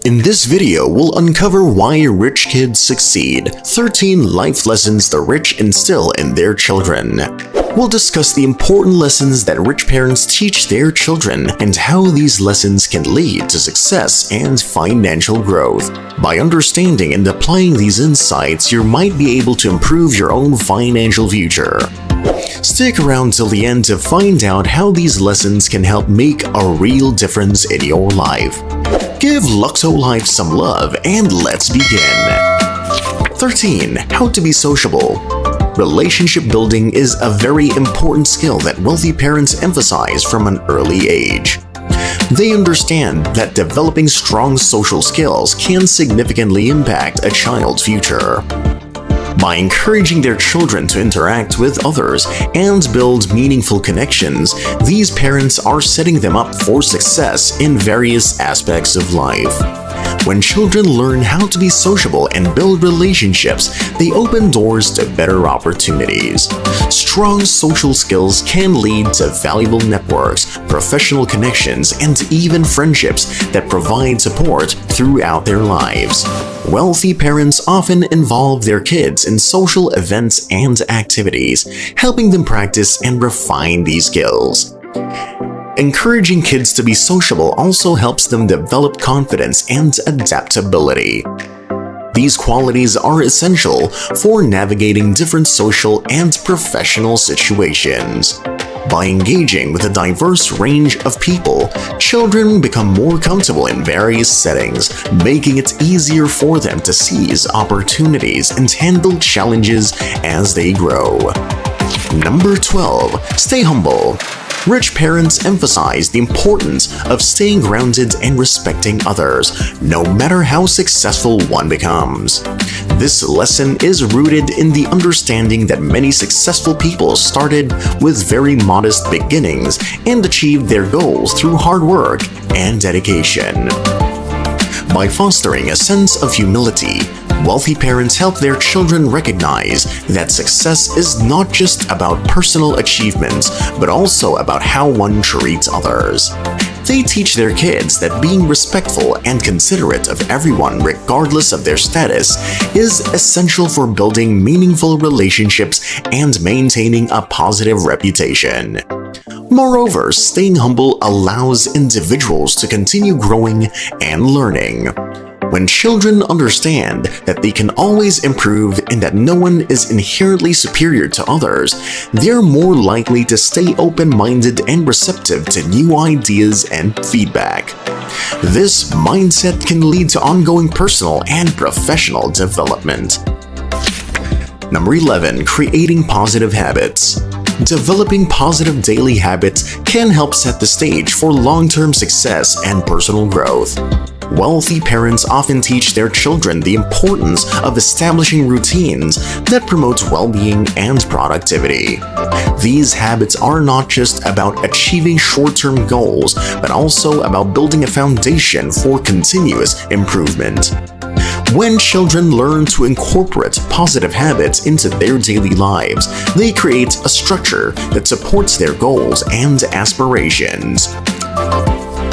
In this video, we'll uncover why rich kids succeed, 13 life lessons the rich instill in their children. We'll discuss the important lessons that rich parents teach their children and how these lessons can lead to success and financial growth. By understanding and applying these insights, you might be able to improve your own financial future. Stick around till the end to find out how these lessons can help make a real difference in your life. Give Luxo-Life some love and let's begin. 13. How to be sociable. Relationship building is a very important skill that wealthy parents emphasize from an early age. They understand that developing strong social skills can significantly impact a child's future. By encouraging their children to interact with others and build meaningful connections, these parents are setting them up for success in various aspects of life. When children learn how to be sociable and build relationships, they open doors to better opportunities. Strong social skills can lead to valuable networks, professional connections, and even friendships that provide support throughout their lives. Wealthy parents often involve their kids in social events and activities, helping them practice and refine these skills. Encouraging kids to be sociable also helps them develop confidence and adaptability. These qualities are essential for navigating different social and professional situations. By engaging with a diverse range of people, children become more comfortable in various settings, making it easier for them to seize opportunities and handle challenges as they grow. Number 12. Stay humble. Rich parents emphasize the importance of staying grounded and respecting others, no matter how successful one becomes. This lesson is rooted in the understanding that many successful people started with very modest beginnings and achieved their goals through hard work and dedication. By fostering a sense of humility, wealthy parents help their children recognize that success is not just about personal achievements, but also about how one treats others. They teach their kids that being respectful and considerate of everyone regardless of their status is essential for building meaningful relationships and maintaining a positive reputation. Moreover, staying humble allows individuals to continue growing and learning. When children understand that they can always improve and that no one is inherently superior to others, they're more likely to stay open-minded and receptive to new ideas and feedback. This mindset can lead to ongoing personal and professional development. Number 11. Creating positive habits. Developing positive daily habits can help set the stage for long-term success and personal growth. Wealthy parents often teach their children the importance of establishing routines that promote well-being and productivity. These habits are not just about achieving short-term goals, but also about building a foundation for continuous improvement. When children learn to incorporate positive habits into their daily lives, they create a structure that supports their goals and aspirations.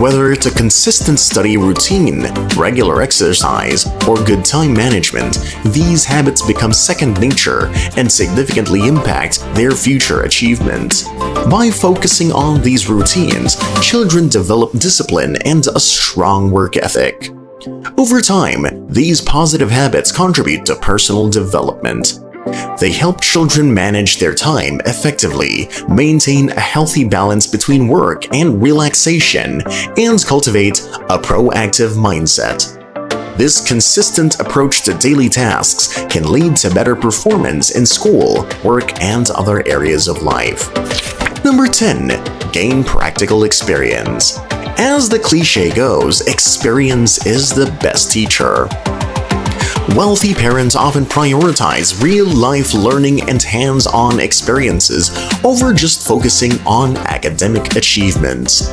Whether it's a consistent study routine, regular exercise, or good time management, these habits become second nature and significantly impact their future achievements. By focusing on these routines, children develop discipline and a strong work ethic. Over time, these positive habits contribute to personal development. They help children manage their time effectively, maintain a healthy balance between work and relaxation, and cultivate a proactive mindset. This consistent approach to daily tasks can lead to better performance in school, work, and other areas of life. Number 10. Gain practical experience. As the cliche goes, experience is the best teacher. Wealthy parents often prioritize real-life learning and hands-on experiences over just focusing on academic achievements.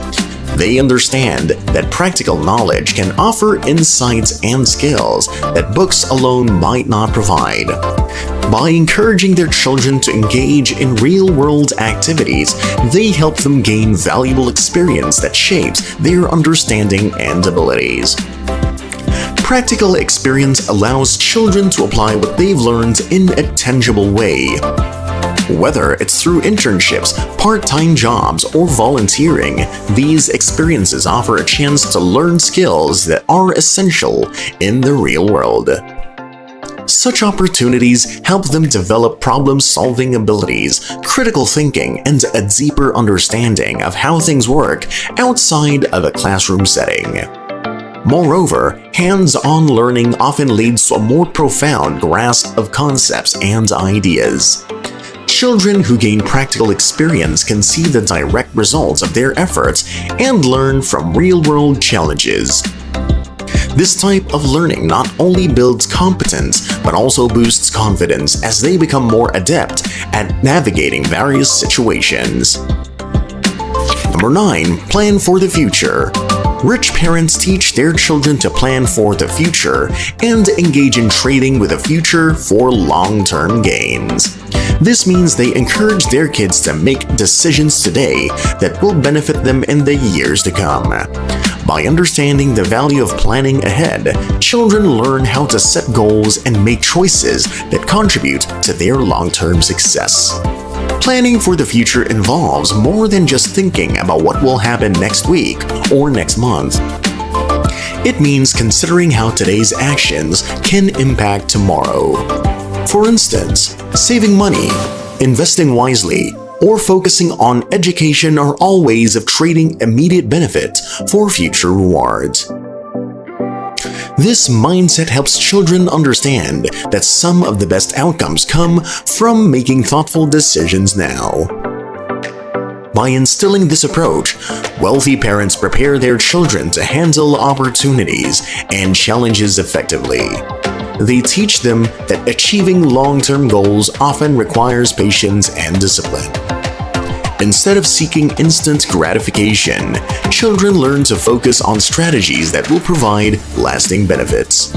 They understand that practical knowledge can offer insights and skills that books alone might not provide. By encouraging their children to engage in real-world activities, they help them gain valuable experience that shapes their understanding and abilities. Practical experience allows children to apply what they've learned in a tangible way. Whether it's through internships, part-time jobs, or volunteering, these experiences offer a chance to learn skills that are essential in the real world. Such opportunities help them develop problem-solving abilities, critical thinking, and a deeper understanding of how things work outside of a classroom setting. Moreover, hands-on learning often leads to a more profound grasp of concepts and ideas. Children who gain practical experience can see the direct results of their efforts and learn from real-world challenges. This type of learning not only builds competence, but also boosts confidence as they become more adept at navigating various situations. Number 9. Plan for the future. Rich parents teach their children to plan for the future and engage in trading with the future for long-term gains. This means they encourage their kids to make decisions today that will benefit them in the years to come. By understanding the value of planning ahead, children learn how to set goals and make choices that contribute to their long-term success. Planning for the future involves more than just thinking about what will happen next week or next month. It means considering how today's actions can impact tomorrow. For instance, saving money, investing wisely, or focusing on education are all ways of trading immediate benefit for future rewards. This mindset helps children understand that some of the best outcomes come from making thoughtful decisions now. By instilling this approach, wealthy parents prepare their children to handle opportunities and challenges effectively. They teach them that achieving long-term goals often requires patience and discipline. Instead of seeking instant gratification, children learn to focus on strategies that will provide lasting benefits.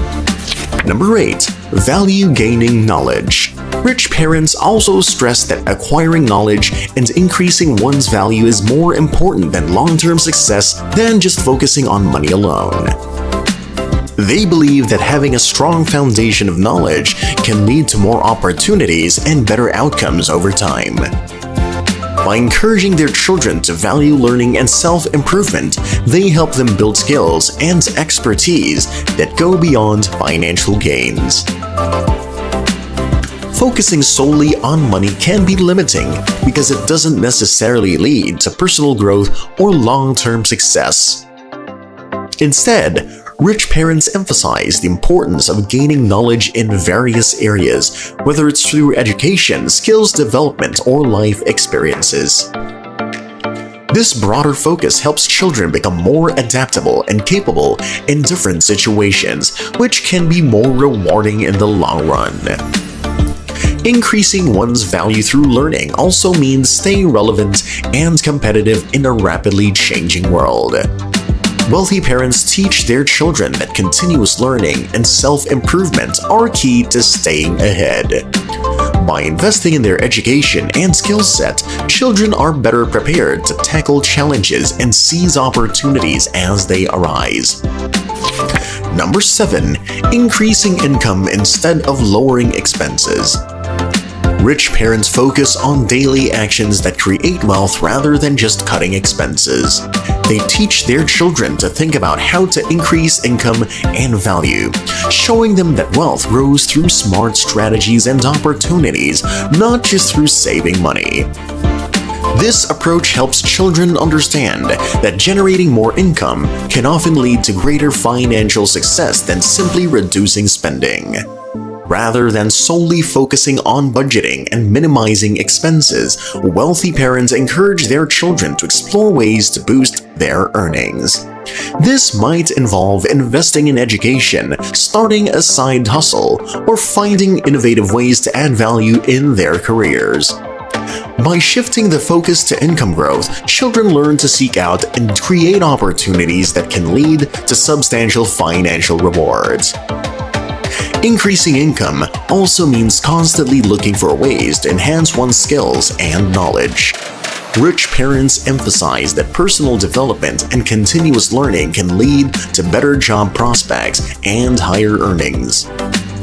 Number 8. Value gaining knowledge. Rich parents also stress that acquiring knowledge and increasing one's value is more important than long-term success than just focusing on money alone. They believe that having a strong foundation of knowledge can lead to more opportunities and better outcomes over time. By encouraging their children to value learning and self-improvement, they help them build skills and expertise that go beyond financial gains. Focusing solely on money can be limiting because it doesn't necessarily lead to personal growth or long-term success. Instead, rich parents emphasize the importance of gaining knowledge in various areas, whether it's through education, skills development, or life experiences. This broader focus helps children become more adaptable and capable in different situations, which can be more rewarding in the long run. Increasing one's value through learning also means staying relevant and competitive in a rapidly changing world. Wealthy parents teach their children that continuous learning and self-improvement are key to staying ahead. By investing in their education and skill set, children are better prepared to tackle challenges and seize opportunities as they arise. Number 7. Increasing income instead of lowering expenses. Rich parents focus on daily actions that create wealth rather than just cutting expenses. They teach their children to think about how to increase income and value, showing them that wealth grows through smart strategies and opportunities, not just through saving money. This approach helps children understand that generating more income can often lead to greater financial success than simply reducing spending. Rather than solely focusing on budgeting and minimizing expenses, wealthy parents encourage their children to explore ways to boost their earnings. This might involve investing in education, starting a side hustle, or finding innovative ways to add value in their careers. By shifting the focus to income growth, children learn to seek out and create opportunities that can lead to substantial financial rewards. Increasing income also means constantly looking for ways to enhance one's skills and knowledge. Rich parents emphasize that personal development and continuous learning can lead to better job prospects and higher earnings.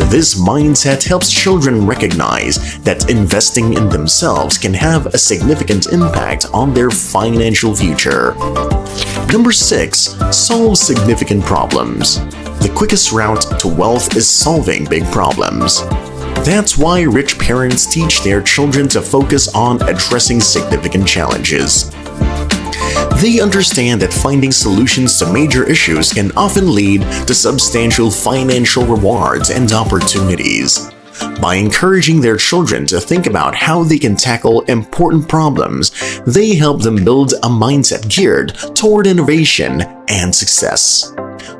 This mindset helps children recognize that investing in themselves can have a significant impact on their financial future. Number 6. Solve significant problems. The quickest route to wealth is solving big problems. That's why rich parents teach their children to focus on addressing significant challenges. They understand that finding solutions to major issues can often lead to substantial financial rewards and opportunities. By encouraging their children to think about how they can tackle important problems, they help them build a mindset geared toward innovation and success.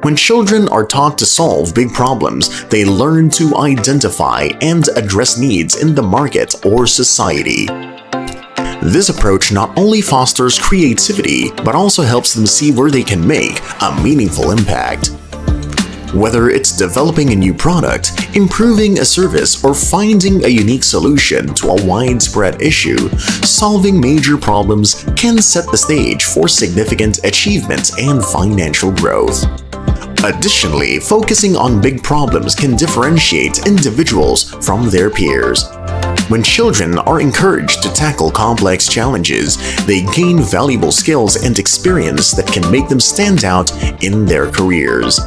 When children are taught to solve big problems, they learn to identify and address needs in the market or society. This approach not only fosters creativity, but also helps them see where they can make a meaningful impact. Whether it's developing a new product, improving a service, or finding a unique solution to a widespread issue, solving major problems can set the stage for significant achievements and financial growth. Additionally, focusing on big problems can differentiate individuals from their peers. When children are encouraged to tackle complex challenges, they gain valuable skills and experience that can make them stand out in their careers.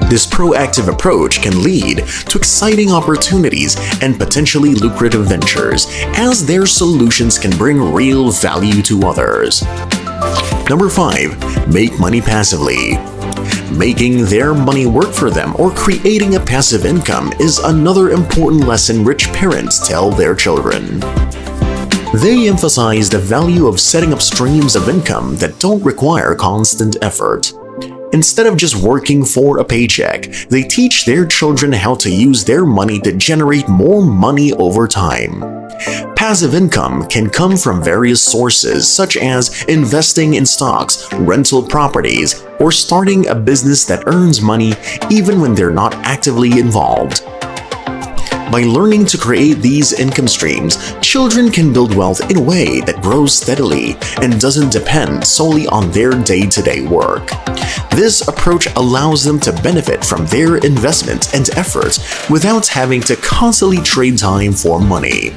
This proactive approach can lead to exciting opportunities and potentially lucrative ventures, as their solutions can bring real value to others. Number 5. Make money passively. Making their money work for them or creating a passive income is another important lesson rich parents tell their children. They emphasize the value of setting up streams of income that don't require constant effort. Instead of just working for a paycheck, they teach their children how to use their money to generate more money over time. Passive income can come from various sources such as investing in stocks, rental properties, or starting a business that earns money even when they're not actively involved. By learning to create these income streams, children can build wealth in a way that grows steadily and doesn't depend solely on their day-to-day work. This approach allows them to benefit from their investments and efforts without having to constantly trade time for money.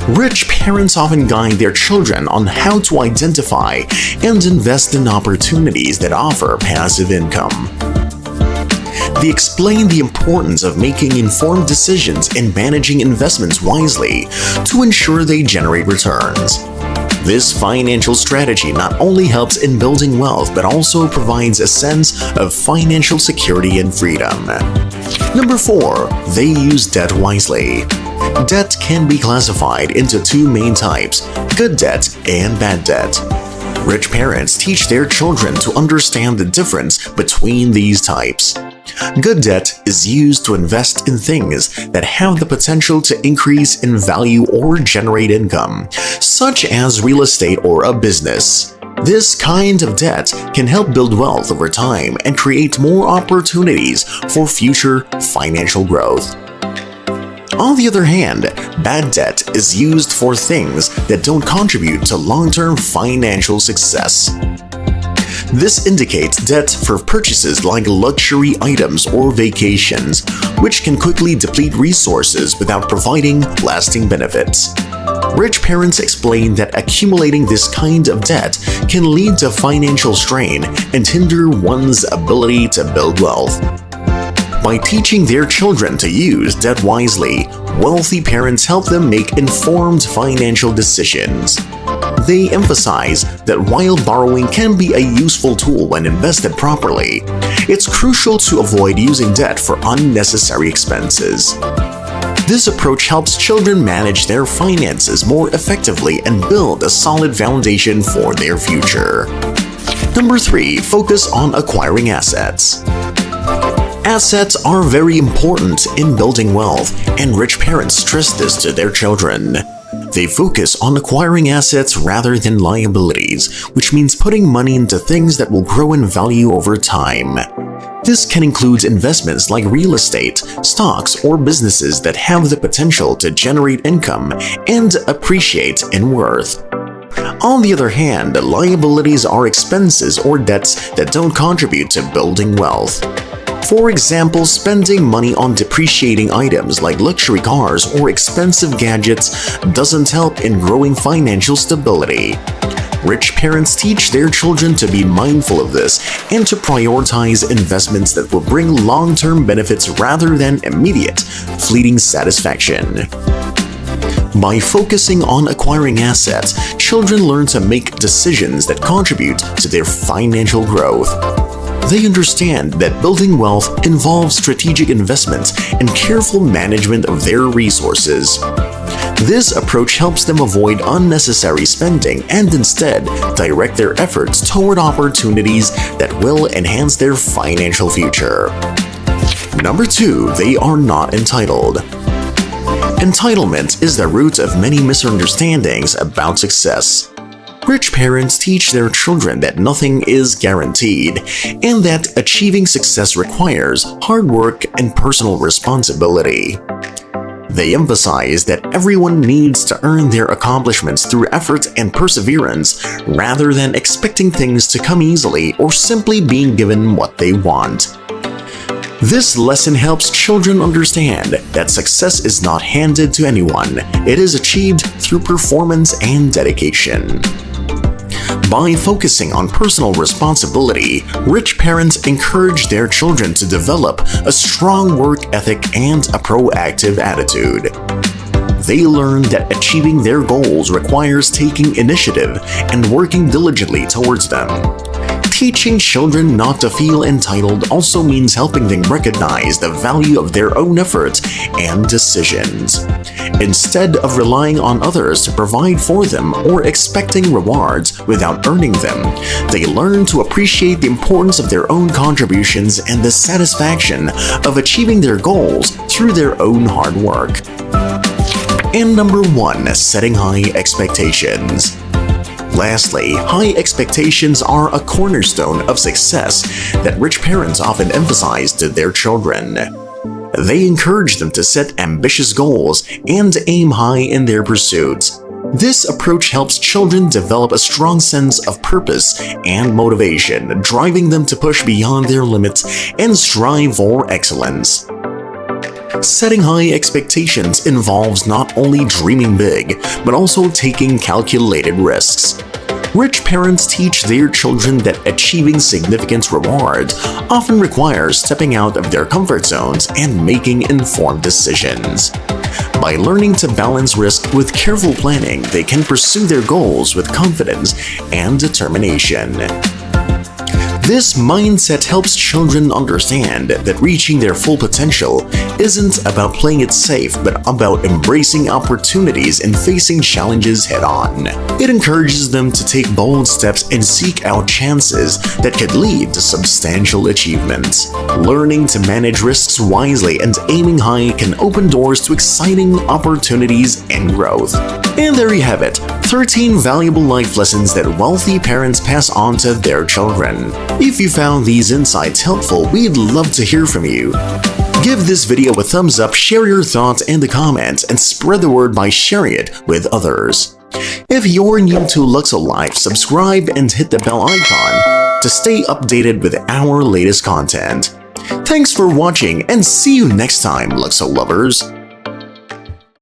Rich parents often guide their children on how to identify and invest in opportunities that offer passive income. They explain the importance of making informed decisions and managing investments wisely to ensure they generate returns. This financial strategy not only helps in building wealth but also provides a sense of financial security and freedom. Number 4. They use debt wisely. Debt can be classified into two main types: good debt and bad debt. Rich parents teach their children to understand the difference between these types. Good debt is used to invest in things that have the potential to increase in value or generate income, such as real estate or a business. This kind of debt can help build wealth over time and create more opportunities for future financial growth. On the other hand, bad debt is used for things that don't contribute to long-term financial success. This indicates debt for purchases like luxury items or vacations, which can quickly deplete resources without providing lasting benefits. Rich parents explain that accumulating this kind of debt can lead to financial strain and hinder one's ability to build wealth. By teaching their children to use debt wisely, wealthy parents help them make informed financial decisions. They emphasize that while borrowing can be a useful tool when invested properly, it's crucial to avoid using debt for unnecessary expenses. This approach helps children manage their finances more effectively and build a solid foundation for their future. Number 3. Focus on acquiring assets. Assets are very important in building wealth, and rich parents stress this to their children. They focus on acquiring assets rather than liabilities, which means putting money into things that will grow in value over time. This can include investments like real estate, stocks, or businesses that have the potential to generate income and appreciate in worth. On the other hand, liabilities are expenses or debts that don't contribute to building wealth. For example, spending money on depreciating items like luxury cars or expensive gadgets doesn't help in growing financial stability. Rich parents teach their children to be mindful of this and to prioritize investments that will bring long-term benefits rather than immediate, fleeting satisfaction. By focusing on acquiring assets, children learn to make decisions that contribute to their financial growth. They understand that building wealth involves strategic investment and careful management of their resources. This approach helps them avoid unnecessary spending and instead direct their efforts toward opportunities that will enhance their financial future. Number 2, they are not entitled. Entitlement is the root of many misunderstandings about success. Rich parents teach their children that nothing is guaranteed and that achieving success requires hard work and personal responsibility. They emphasize that everyone needs to earn their accomplishments through effort and perseverance rather than expecting things to come easily or simply being given what they want. This lesson helps children understand that success is not handed to anyone, it is achieved through performance and dedication. By focusing on personal responsibility, rich parents encourage their children to develop a strong work ethic and a proactive attitude. They learn that achieving their goals requires taking initiative and working diligently towards them. Teaching children not to feel entitled also means helping them recognize the value of their own effort and decisions. Instead of relying on others to provide for them or expecting rewards without earning them, they learn to appreciate the importance of their own contributions and the satisfaction of achieving their goals through their own hard work. And number 1, setting high expectations. Lastly, high expectations are a cornerstone of success that rich parents often emphasize to their children. They encourage them to set ambitious goals and aim high in their pursuits. This approach helps children develop a strong sense of purpose and motivation, driving them to push beyond their limits and strive for excellence. Setting high expectations involves not only dreaming big, but also taking calculated risks. Rich parents teach their children that achieving significant rewards often requires stepping out of their comfort zones and making informed decisions. By learning to balance risk with careful planning, they can pursue their goals with confidence and determination. This mindset helps children understand that reaching their full potential isn't about playing it safe, but about embracing opportunities and facing challenges head-on. It encourages them to take bold steps and seek out chances that could lead to substantial achievements. Learning to manage risks wisely and aiming high can open doors to exciting opportunities and growth. And there you have it, 13 valuable life lessons that wealthy parents pass on to their children. If you found these insights helpful, we'd love to hear from you. Give this video a thumbs up, share your thoughts in the comments, and spread the word by sharing it with others. If you're new to Luxo-Life, subscribe and hit the bell icon to stay updated with our latest content. Thanks for watching and see you next time, Luxo lovers!